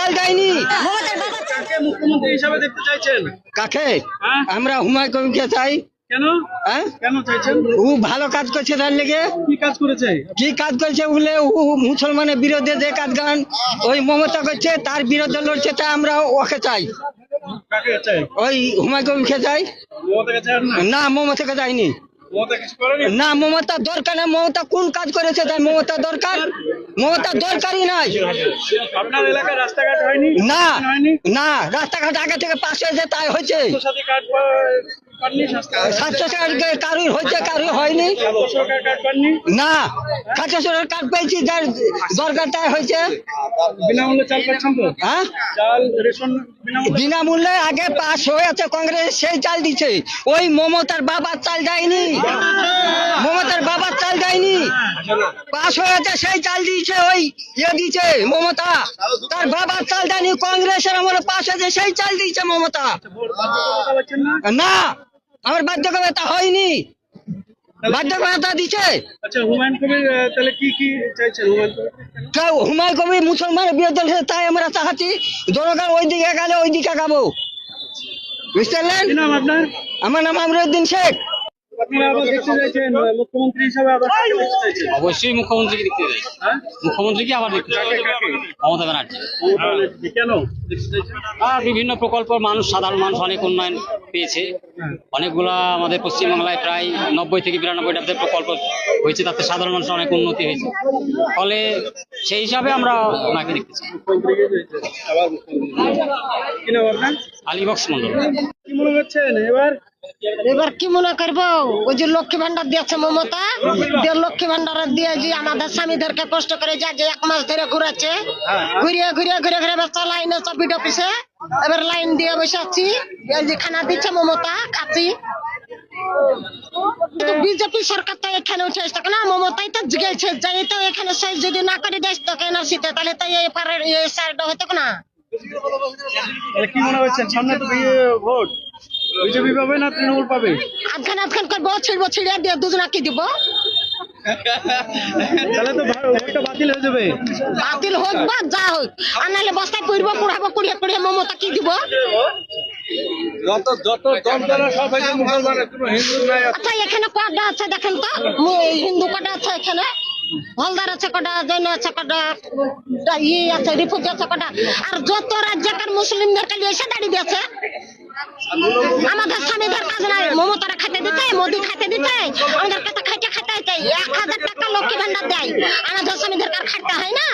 চাল দেয়নি। কাকে মুখ্যমন্ত্রী হিসাবে দেখতে চাইছেন? কাকে? হ্যাঁ? আমরা হুমায়ুন কবিরকে চাই। কেন? হ্যাঁ, কেন চাইছেন? ও ভালো কাজ করছে, তার লেগে। কি কাজ করেছে? কি কাজ করছে বলে ও মুসলমানের বিরুদ্ধে যে কাজ গান ওই মমতা করছে, তার বিরুদ্ধে লড়ছে, তাই আমরা ওকে চাই। কাকে চাই? ওই হুমায়ুন কবিরকে চাই। মমতাকে চান না? না, মমতাকে যায়নি। মমতা কিছু করেনি? না, মমতা দরকার না। মমতা কোন কাজ করেছে তাই মমতা দরকার? মমতা দরকারই নাই। আপনার এলাকায় রাস্তাঘাট হয়নি? না হয়নি? না, রাস্তাঘাট আগে থেকে পাশ হয়েছে, তাই হয়েছে। সাথী কার্ড পাননি? স্বাস্থ্য সরকার কারুর হয়েছে, কারুর হয়নি। সরকার কার্ড পাননি? না, স্বাস্থ্য সরকার কার্ড পেয়েছি, যার দরকার তাই হয়েছে। বিনামূল্যে চাল পাচ্ছেন তো? হ্যাঁ, চাল রেশন বিনামূল্যে? বিনামূল্যে আগে পাস হয়েছে, কংগ্রেস সেই চাল দিচ্ছে। ওই মমতার বাবার চাল দেয়নি, মমতার বাবার চাল দেয়নি। পাস হয়েছে সেই চাল দিয়েছে, ওই দিয়েছে মমতা। তার বাবার চাল দেয়নি, কংগ্রেসের আমলে পাস হয়েছে সেই চাল দিয়েছে মমতা। বাধ্যবাধকতা পাচ্ছেন না? না, আমার বাধ্যকতা হয়নি, বাধ্যকতা দিচ্ছে। আচ্ছা, হুমায়ুন কবির তাহলে কি কি চাইছেন? হুমায়ুন কবির মুসলমানের বিরুদ্ধে লড়ছে, তাই আমরা চাচ্ছি জনগণ ওই দিকে গেলে ওই দিকে গাবো, বুঝতে পারলেন? কি নাম আপনার? আমার নাম আমরুদ্দিন শেখ। আপনারা আবার দেখতে চাইছেন মুখ্যমন্ত্রী হিসাবে আবার কাকে দেখতে চাইছেন? অবশ্যই মুখ্যমন্ত্রীকে দেখতে চাই। হ্যাঁ? মুখ্যমন্ত্রীকে আবার দেখতে চাই। কাকে? মমতা ব্যানার্জি। কেন দেখতে চাইছেন? আর বিভিন্ন প্রকল্প মানুষ, সাধারণ মানুষ অনেক উন্নয়ন পেয়েছে। অনেকগুলা আমাদের পশ্চিমবাংলায় প্রায় 90 থেকে 92টা প্রকল্প হয়েছে, তাতে সাধারণ মানুষের অনেক উন্নতি হয়েছে। ফলে সেই হিসাবে আমরা ওনাকে দেখতে চাই। মুখ্যমন্ত্রীকে চাইছেন, আবার মুখ্যমন্ত্রী। কি নাম আপনার? আলিবক্স মন্ডল। কি মনে করছেন এবার? এবার কি মনে করবো, ওই যে লক্ষ্মী ভান্ডার দিয়েছে মমতা, লক্ষ্মী ভান্ডার দিয়ে যে আমাদের স্বামীদেরকে কষ্ট করে যা যে 1 মাস ধরে ঘুরাচ্ছে, ঘুরিয়ে ঘুরিয়ে ঘুরে ঘুরে বাচ্চা লাইনে বিড অফিসে এবার লাইন দিয়ে বসে আছি। এই যে খানা দিচ্ছে মমতা, খাচ্ছি। বিজেপি সরকার তো এখানে উঠে আসতো না, মমতাই তো জিগেছে যে তো এখানে শেষ যদি না করে দেয় তো কেন শীতে, তাহলে তো এই পারের এই সাইডটা হতো না। তাহলে কি মনে হচ্ছে সামনে তো ভোট, বিজেপি পাবে না তৃণমূল পাবে? আফগান করবো, ছিড়বো, ছিড়িয়ে দিয়ে দুজনাকে দিব। তাহলে তো ভোটটা বাতিল হয়ে যাবে। বাতিল হোক বা যা হোক, আর নাহলে বস্তায় পুড়বো, পুড়াবো, পুড়িয়ে পুড়িয়ে মমতা কি দিব। যত দল দ্বারা সব হয়েছে মুসলমানের, কোনো হিন্দু নাই। আচ্ছা, এখানে কটা আছে দেখেন তো, হিন্দু কটা আছে এখানে, হলদার আছে কটা, জৈন আছে কটা, আছে রিফুজি আছে কটা, আর যত রাজ্যকার মুসলিমদের কাছে এসে দাঁড়িয়ে দিয়েছে। আমাদের স্বামীদের কাজ নাই, মমতারা খাইতে দিতে, মোদি খাইতে দিতে, আমাদের কাছে খাইতে খাইতে হইতে 1000 টাকা লক্ষ্মী ভান্ডার দেয়, আমাদের স্বামীদের কার খাইতে হয় না।